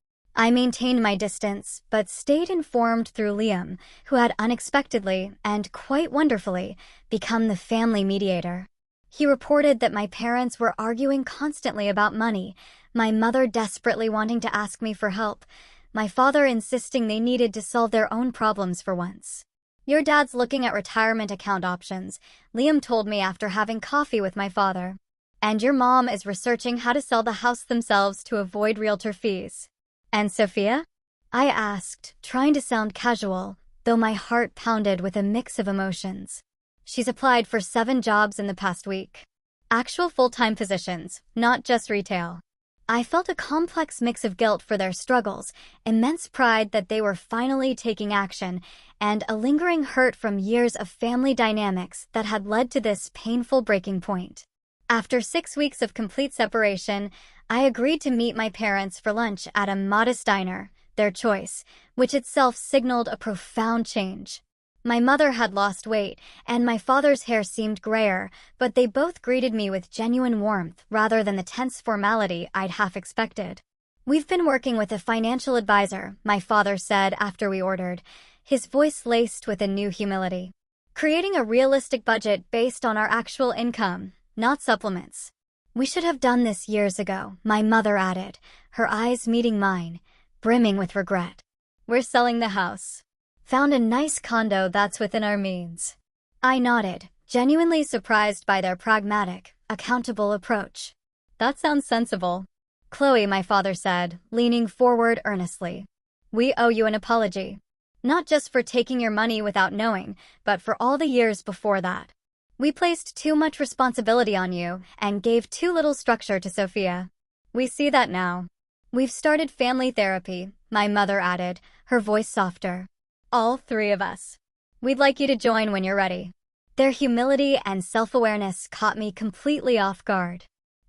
I maintained my distance, but stayed informed through Liam, who had unexpectedly, and quite wonderfully, become the family mediator. He reported that my parents were arguing constantly about money, my mother desperately wanting to ask me for help, my father insisting they needed to solve their own problems for once. "Your dad's looking at retirement account options," Liam told me after having coffee with my father. "And your mom is researching how to sell the house themselves to avoid realtor fees." "And Sophia?" I asked, trying to sound casual, though my heart pounded with a mix of emotions. "She's applied for 7 jobs in the past week. Actual full-time positions, not just retail." I felt a complex mix of guilt for their struggles, immense pride that they were finally taking action, and a lingering hurt from years of family dynamics that had led to this painful breaking point. After 6 weeks of complete separation, I agreed to meet my parents for lunch at a modest diner, their choice, which itself signaled a profound change. My mother had lost weight, and my father's hair seemed grayer, but they both greeted me with genuine warmth rather than the tense formality I'd half expected. "We've been working with a financial advisor," my father said after we ordered, his voice laced with a new humility. "Creating a realistic budget based on our actual income, not supplements." "We should have done this years ago," my mother added, her eyes meeting mine, brimming with regret. "We're selling the house. Found a nice condo that's within our means." I nodded, genuinely surprised by their pragmatic, accountable approach. "That sounds sensible." "Chloe," my father said, leaning forward earnestly, "we owe you an apology. Not just for taking your money without knowing, but for all the years before that. We placed too much responsibility on you and gave too little structure to Sophia. We see that now." "We've started family therapy," my mother added, her voice softer. "All 3 of us. We'd like you to join when you're ready." Their humility and self-awareness caught me completely off guard.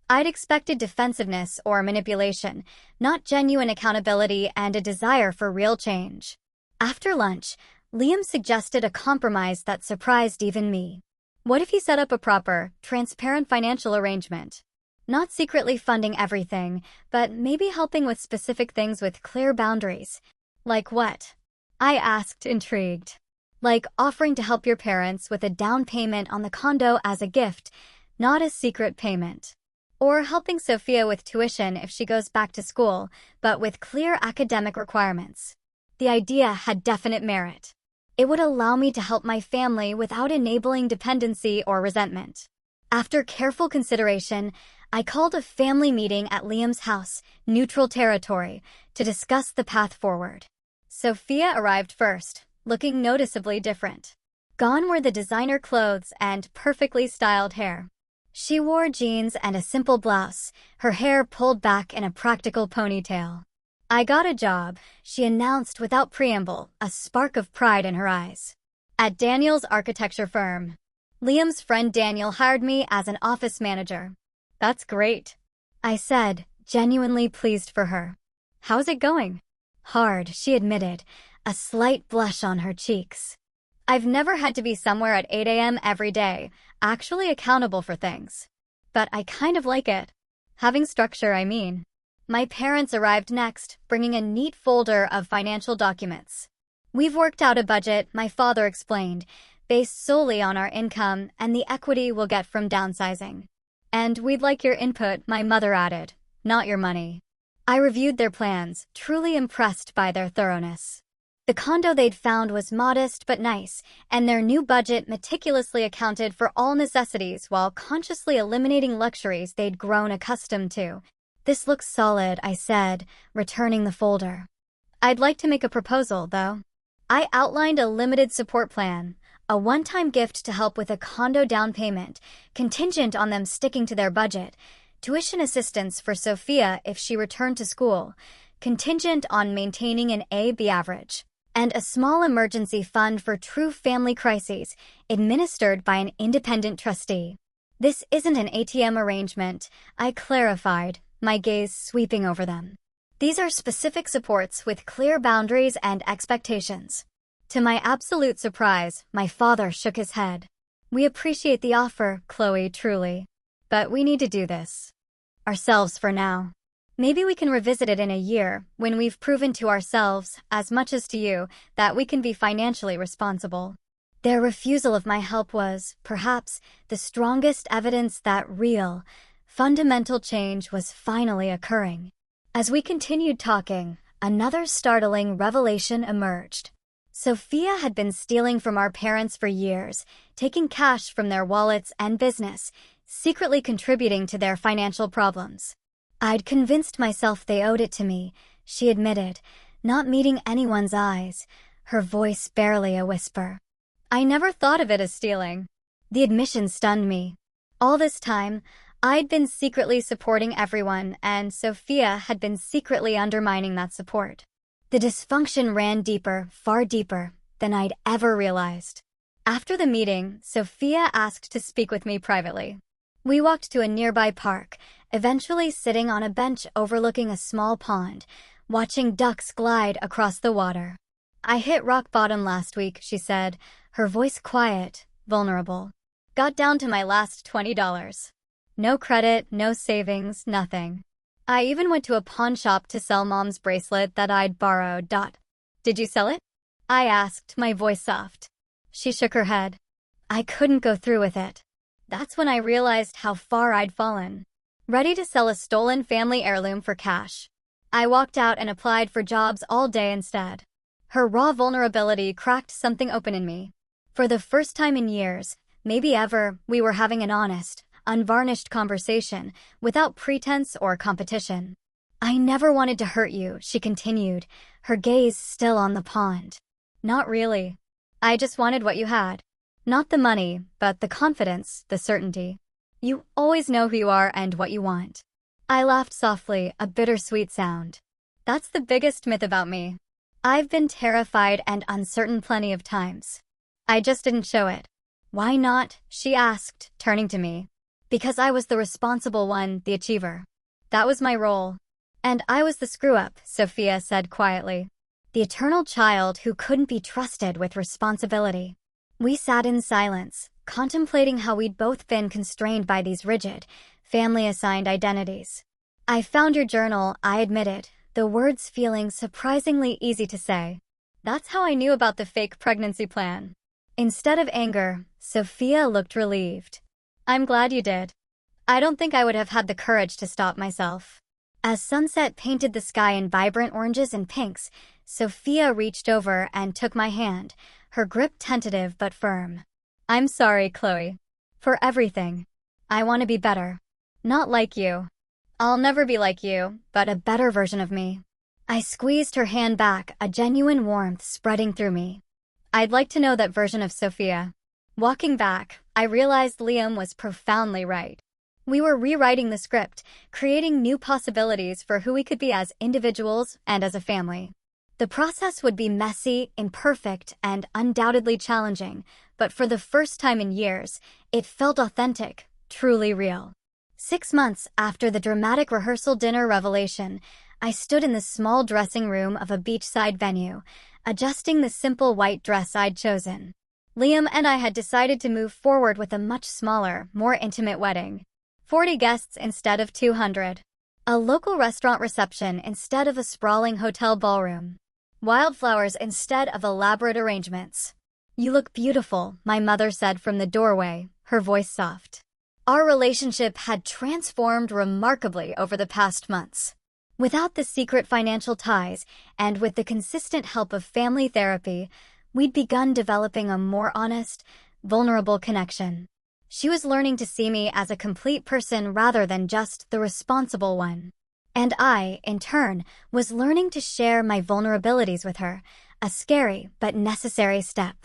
I'd expected defensiveness or manipulation, not genuine accountability and a desire for real change. After lunch, Liam suggested a compromise that surprised even me. What if he set up a proper, transparent financial arrangement? Not secretly funding everything, but maybe helping with specific things with clear boundaries. "Like what?" I asked, intrigued. "Like offering to help your parents with a down payment on the condo as a gift, not a secret payment. Or helping Sophia with tuition if she goes back to school, but with clear academic requirements." The idea had definite merit. It would allow me to help my family without enabling dependency or resentment. After careful consideration, I called a family meeting at Liam's house, neutral territory, to discuss the path forward. Sophia arrived first, looking noticeably different. Gone were the designer clothes and perfectly styled hair. She wore jeans and a simple blouse, her hair pulled back in a practical ponytail. "I got a job," she announced without preamble, a spark of pride in her eyes. "At Daniel's architecture firm. Liam's friend Daniel hired me as an office manager." "That's great," I said, genuinely pleased for her. "How's it going?" "Hard," she admitted, a slight blush on her cheeks. "I've never had to be somewhere at 8 a.m. every day, actually accountable for things. But I kind of like it. Having structure, I mean." My parents arrived next, bringing a neat folder of financial documents. "We've worked out a budget," my father explained, "based solely on our income and the equity we'll get from downsizing. And we'd like your input," my mother added, "not your money." I reviewed their plans, truly impressed by their thoroughness. The condo they'd found was modest but nice, and their new budget meticulously accounted for all necessities while consciously eliminating luxuries they'd grown accustomed to. "This looks solid," I said, returning the folder. "I'd like to make a proposal, though." I outlined a limited support plan, a one-time gift to help with a condo down payment, contingent on them sticking to their budget, tuition assistance for Sophia if she returned to school, contingent on maintaining an A/B average, and a small emergency fund for true family crises, administered by an independent trustee. "This isn't an ATM arrangement," I clarified, my gaze sweeping over them. "These are specific supports with clear boundaries and expectations." To my absolute surprise, my father shook his head. "We appreciate the offer, Chloe, truly. But we need to do this ourselves for now. Maybe we can revisit it in a year, when we've proven to ourselves, as much as to you, that we can be financially responsible. Their refusal of my help was, perhaps, the strongest evidence that real, fundamental change was finally occurring. As we continued talking, another startling revelation emerged. Sophia had been stealing from our parents for years, taking cash from their wallets and business, secretly contributing to their financial problems. I'd convinced myself they owed it to me, she admitted, not meeting anyone's eyes, her voice barely a whisper. I never thought of it as stealing. The admission stunned me. All this time, I'd been secretly supporting everyone, and Sophia had been secretly undermining that support. The dysfunction ran deeper, far deeper, than I'd ever realized. After the meeting, Sophia asked to speak with me privately. We walked to a nearby park, eventually sitting on a bench overlooking a small pond, watching ducks glide across the water. I hit rock bottom last week, she said, her voice quiet, vulnerable. Got down to my last $20. No credit, no savings, nothing. I even went to a pawn shop to sell Mom's bracelet that I'd borrowed. Did you sell it? I asked, my voice soft. She shook her head. I couldn't go through with it. That's when I realized how far I'd fallen. Ready to sell a stolen family heirloom for cash. I walked out and applied for jobs all day instead. Her raw vulnerability cracked something open in me. For the first time in years, maybe ever, we were having an honest, unvarnished conversation, without pretense or competition. I never wanted to hurt you, she continued, her gaze still on the pond. Not really. I just wanted what you had. Not the money, but the confidence, the certainty. You always know who you are and what you want. I laughed softly, a bittersweet sound. That's the biggest myth about me. I've been terrified and uncertain plenty of times. I just didn't show it. Why not? She asked, turning to me. Because I was the responsible one, the achiever. That was my role. And I was the screw-up, Sophia said quietly. The eternal child who couldn't be trusted with responsibility. We sat in silence, contemplating how we'd both been constrained by these rigid, family-assigned identities. I found your journal, I admitted, the words feeling surprisingly easy to say. That's how I knew about the fake pregnancy plan. Instead of anger, Sophia looked relieved. I'm glad you did. I don't think I would have had the courage to stop myself. As sunset painted the sky in vibrant oranges and pinks, Sophia reached over and took my hand, her grip tentative but firm. I'm sorry, Chloe. For everything. I want to be better. Not like you. I'll never be like you, but a better version of me. I squeezed her hand back, a genuine warmth spreading through me. I'd like to know that version of Sophia. Walking back, I realized Liam was profoundly right. We were rewriting the script, creating new possibilities for who we could be as individuals and as a family. The process would be messy, imperfect, and undoubtedly challenging, but for the first time in years, it felt authentic, truly real. 6 months after the dramatic rehearsal dinner revelation, I stood in the small dressing room of a beachside venue, adjusting the simple white dress I'd chosen. Liam and I had decided to move forward with a much smaller, more intimate wedding. 40 guests instead of 200. A local restaurant reception instead of a sprawling hotel ballroom. Wildflowers instead of elaborate arrangements. You look beautiful, my mother said from the doorway, her voice soft. Our relationship had transformed remarkably over the past months. Without the secret financial ties, and with the consistent help of family therapy, we'd begun developing a more honest, vulnerable connection. She was learning to see me as a complete person rather than just the responsible one. And I, in turn, was learning to share my vulnerabilities with her, a scary but necessary step.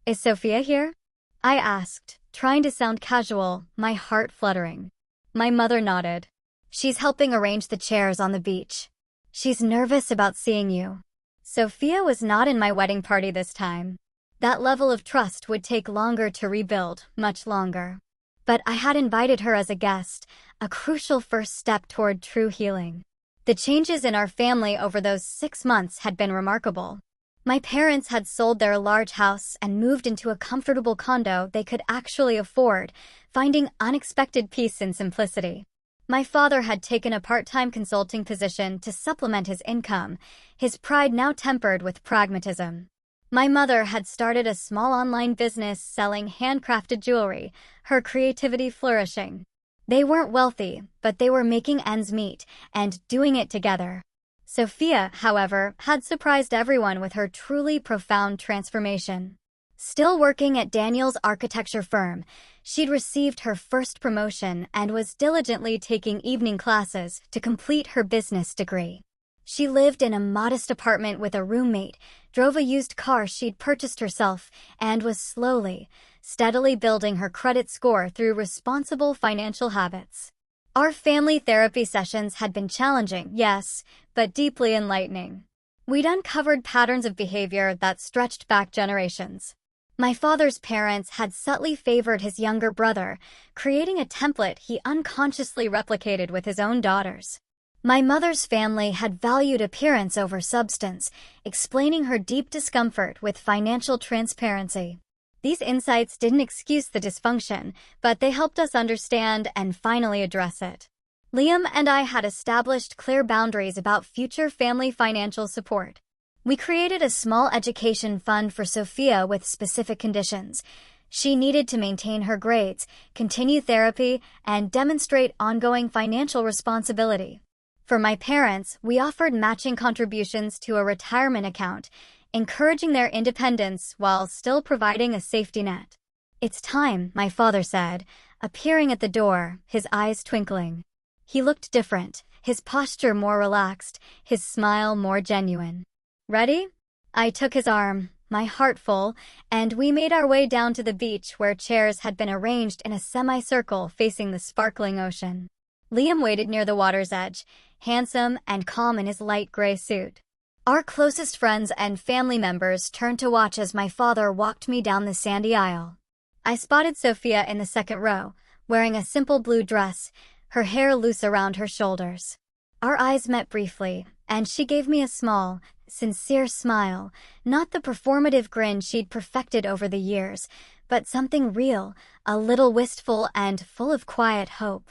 Is Sophia here? I asked, trying to sound casual, my heart fluttering. My mother nodded. She's helping arrange the chairs on the beach. She's nervous about seeing you. Sophia was not in my wedding party this time. That level of trust would take longer to rebuild, much longer. But I had invited her as a guest, a crucial first step toward true healing. The changes in our family over those 6 months had been remarkable. My parents had sold their large house and moved into a comfortable condo they could actually afford, finding unexpected peace and simplicity. My father had taken a part-time consulting position to supplement his income, his pride now tempered with pragmatism. My mother had started a small online business selling handcrafted jewelry, her creativity flourishing. They weren't wealthy, but they were making ends meet and doing it together. Sophia, however, had surprised everyone with her truly profound transformation. Still working at Daniel's architecture firm, she'd received her first promotion and was diligently taking evening classes to complete her business degree. She lived in a modest apartment with a roommate, drove a used car she'd purchased herself, and was slowly, steadily building her credit score through responsible financial habits. Our family therapy sessions had been challenging, yes, but deeply enlightening. We'd uncovered patterns of behavior that stretched back generations. My father's parents had subtly favored his younger brother, creating a template he unconsciously replicated with his own daughters. My mother's family had valued appearance over substance, explaining her deep discomfort with financial transparency. These insights didn't excuse the dysfunction, but they helped us understand and finally address it. Liam and I had established clear boundaries about future family financial support. We created a small education fund for Sophia with specific conditions. She needed to maintain her grades, continue therapy, and demonstrate ongoing financial responsibility. For my parents, we offered matching contributions to a retirement account, encouraging their independence while still providing a safety net. "It's time," my father said, appearing at the door, his eyes twinkling. He looked different, his posture more relaxed, his smile more genuine. "Ready?" I took his arm, my heart full, and we made our way down to the beach where chairs had been arranged in a semicircle facing the sparkling ocean. Liam waited near the water's edge, handsome and calm in his light gray suit. Our closest friends and family members turned to watch as my father walked me down the sandy aisle. I spotted Sophia in the second row, wearing a simple blue dress, her hair loose around her shoulders. Our eyes met briefly, and she gave me a small, sincere smile, not the performative grin she'd perfected over the years, but something real, a little wistful and full of quiet hope.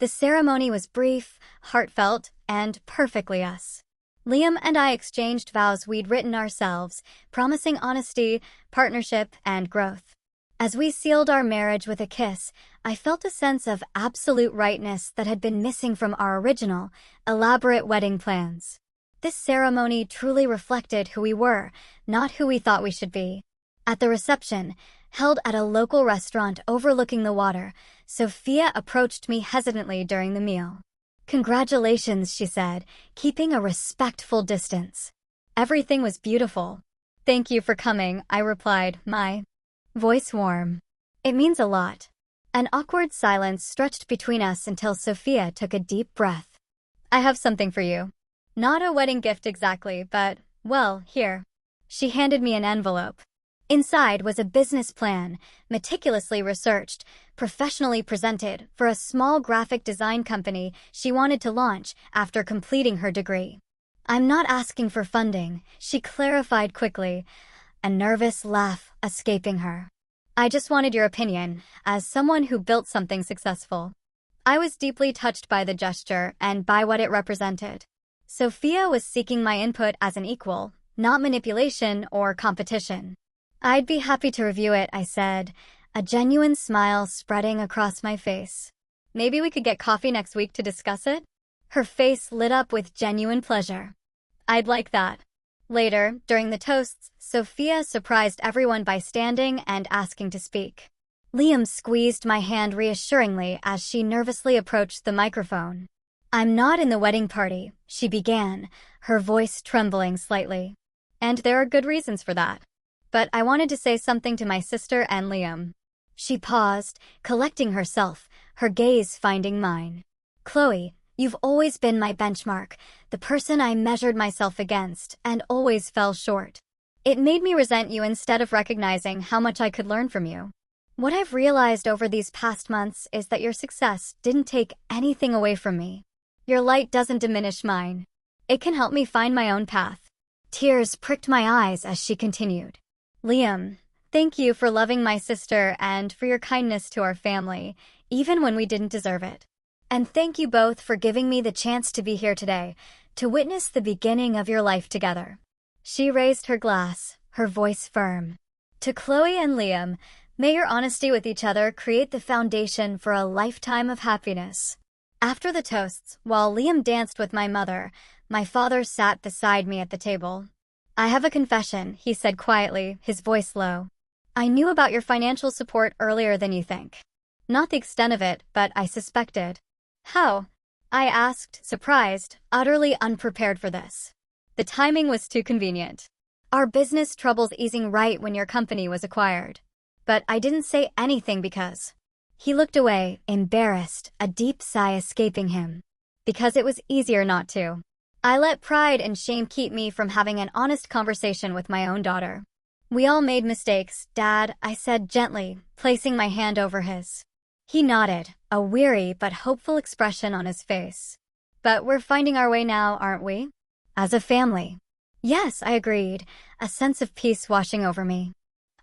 The ceremony was brief, heartfelt, and perfectly us. Liam and I exchanged vows we'd written ourselves, promising honesty, partnership, and growth. As we sealed our marriage with a kiss, I felt a sense of absolute rightness that had been missing from our original, elaborate wedding plans. This ceremony truly reflected who we were, not who we thought we should be. At the reception, held at a local restaurant overlooking the water, Sophia approached me hesitantly during the meal. "Congratulations," she said, keeping a respectful distance. "Everything was beautiful." "Thank you for coming," I replied, my voice warm. "It means a lot." An awkward silence stretched between us until Sophia took a deep breath. "I have something for you. Not a wedding gift exactly, but, well, here." She handed me an envelope. Inside was a business plan, meticulously researched, professionally presented, for a small graphic design company she wanted to launch after completing her degree. "I'm not asking for funding," she clarified quickly, a nervous laugh escaping her. "I just wanted your opinion, as someone who built something successful." I was deeply touched by the gesture and by what it represented. Sophia was seeking my input as an equal, not manipulation or competition. "I'd be happy to review it," I said, a genuine smile spreading across my face. "Maybe we could get coffee next week to discuss it?" Her face lit up with genuine pleasure. "I'd like that." Later, during the toasts, Sophia surprised everyone by standing and asking to speak. Liam squeezed my hand reassuringly as she nervously approached the microphone. "I'm not in the wedding party," she began, her voice trembling slightly. "And there are good reasons for that. But I wanted to say something to my sister and Liam." She paused, collecting herself, her gaze finding mine. "Chloe, you've always been my benchmark, the person I measured myself against, and always fell short. It made me resent you instead of recognizing how much I could learn from you. What I've realized over these past months is that your success didn't take anything away from me. Your light doesn't diminish mine. It can help me find my own path." Tears pricked my eyes as she continued. "Liam, thank you for loving my sister and for your kindness to our family, even when we didn't deserve it. And thank you both for giving me the chance to be here today, to witness the beginning of your life together." She raised her glass, her voice firm. "To Chloe and Liam, may your honesty with each other create the foundation for a lifetime of happiness." After the toasts, while Liam danced with my mother, my father sat beside me at the table. "I have a confession," he said quietly, his voice low. "I knew about your financial support earlier than you think. Not the extent of it, but I suspected." "How?" I asked, surprised, utterly unprepared for this. The timing was too convenient. Our business troubles easing right when your company was acquired. But I didn't say anything because... He looked away, embarrassed, a deep sigh escaping him. Because it was easier not to. I let pride and shame keep me from having an honest conversation with my own daughter. "We all made mistakes, Dad," I said gently, placing my hand over his. He nodded, a weary but hopeful expression on his face. "But we're finding our way now, aren't we? As a family." "Yes," I agreed, a sense of peace washing over me.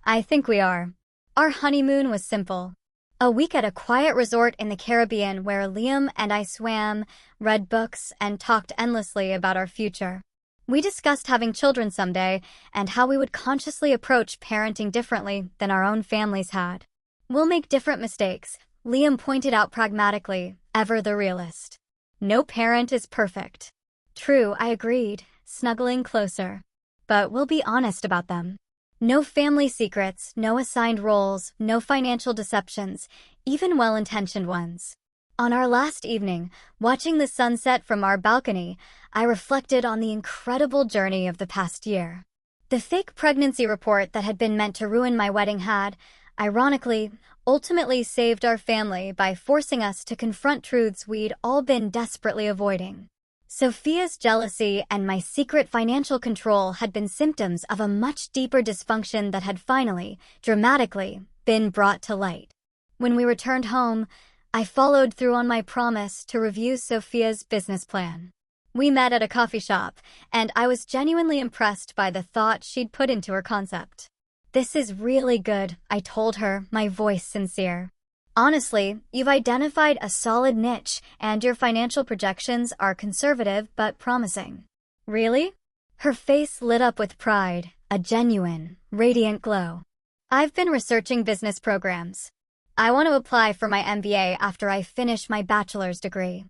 "I think we are." Our honeymoon was simple. A week at a quiet resort in the Caribbean where Liam and I swam, read books, and talked endlessly about our future. We discussed having children someday and how we would consciously approach parenting differently than our own families had. "We'll make different mistakes," Liam pointed out pragmatically, ever the realist. "No parent is perfect." "True," I agreed, snuggling closer. "But we'll be honest about them. No family secrets, no assigned roles, no financial deceptions, even well-intentioned ones." On our last evening, watching the sunset from our balcony, I reflected on the incredible journey of the past year. The fake pregnancy report that had been meant to ruin my wedding had, ironically, ultimately saved our family by forcing us to confront truths we'd all been desperately avoiding. Sophia's jealousy and my secret financial control had been symptoms of a much deeper dysfunction that had finally, dramatically, been brought to light. When we returned home, I followed through on my promise to review Sophia's business plan. We met at a coffee shop, and I was genuinely impressed by the thought she'd put into her concept. "This is really good," I told her, my voice sincere. "Honestly, you've identified a solid niche, and your financial projections are conservative but promising." "Really?" Her face lit up with pride, a genuine, radiant glow. "I've been researching business programs. I want to apply for my MBA after I finish my bachelor's degree."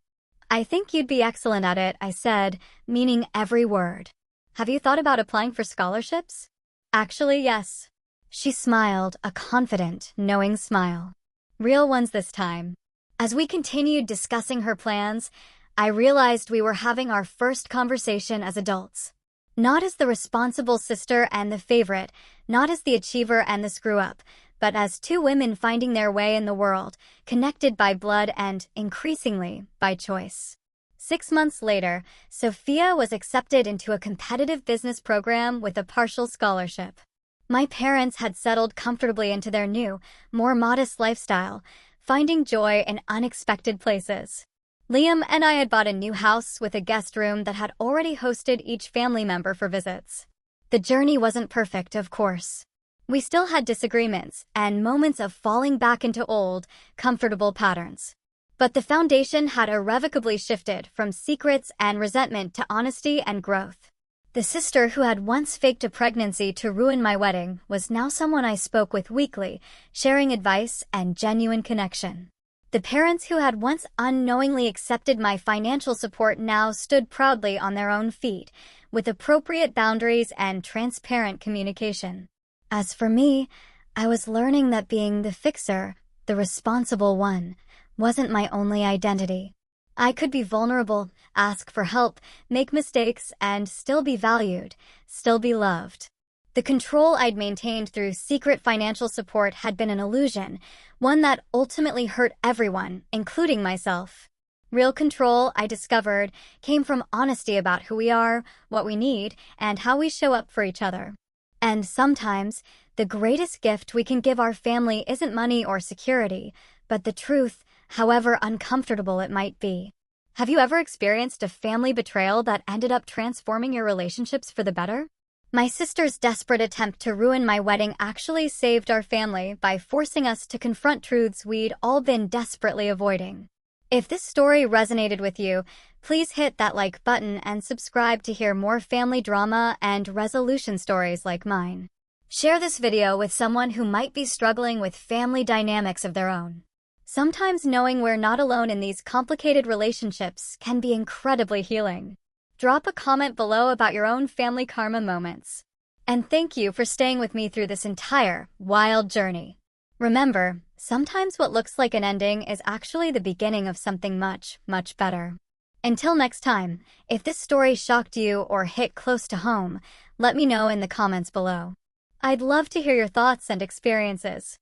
"I think you'd be excellent at it," I said, meaning every word. "Have you thought about applying for scholarships?" "Actually, yes." She smiled, a confident, knowing smile. Real ones this time. As we continued discussing her plans, I realized we were having our first conversation as adults. Not as the responsible sister and the favorite, not as the achiever and the screw-up, but as two women finding their way in the world, connected by blood and, increasingly, by choice. 6 months later, Sophia was accepted into a competitive business program with a partial scholarship. My parents had settled comfortably into their new, more modest lifestyle, finding joy in unexpected places. Liam and I had bought a new house with a guest room that had already hosted each family member for visits. The journey wasn't perfect, of course. We still had disagreements and moments of falling back into old, comfortable patterns. But the foundation had irrevocably shifted from secrets and resentment to honesty and growth. The sister who had once faked a pregnancy to ruin my wedding was now someone I spoke with weekly, sharing advice and genuine connection. The parents who had once unknowingly accepted my financial support now stood proudly on their own feet, with appropriate boundaries and transparent communication. As for me, I was learning that being the fixer, the responsible one, wasn't my only identity. I could be vulnerable, ask for help, make mistakes, and still be valued, still be loved. The control I'd maintained through secret financial support had been an illusion, one that ultimately hurt everyone, including myself. Real control, I discovered, came from honesty about who we are, what we need, and how we show up for each other. And sometimes, the greatest gift we can give our family isn't money or security, but the truth, however uncomfortable it might be. Have you ever experienced a family betrayal that ended up transforming your relationships for the better? My sister's desperate attempt to ruin my wedding actually saved our family by forcing us to confront truths we'd all been desperately avoiding. If this story resonated with you, please hit that like button and subscribe to hear more family drama and resolution stories like mine. Share this video with someone who might be struggling with family dynamics of their own. Sometimes knowing we're not alone in these complicated relationships can be incredibly healing. Drop a comment below about your own family karma moments. And thank you for staying with me through this entire wild journey. Remember, sometimes what looks like an ending is actually the beginning of something much, much better. Until next time, if this story shocked you or hit close to home, let me know in the comments below. I'd love to hear your thoughts and experiences.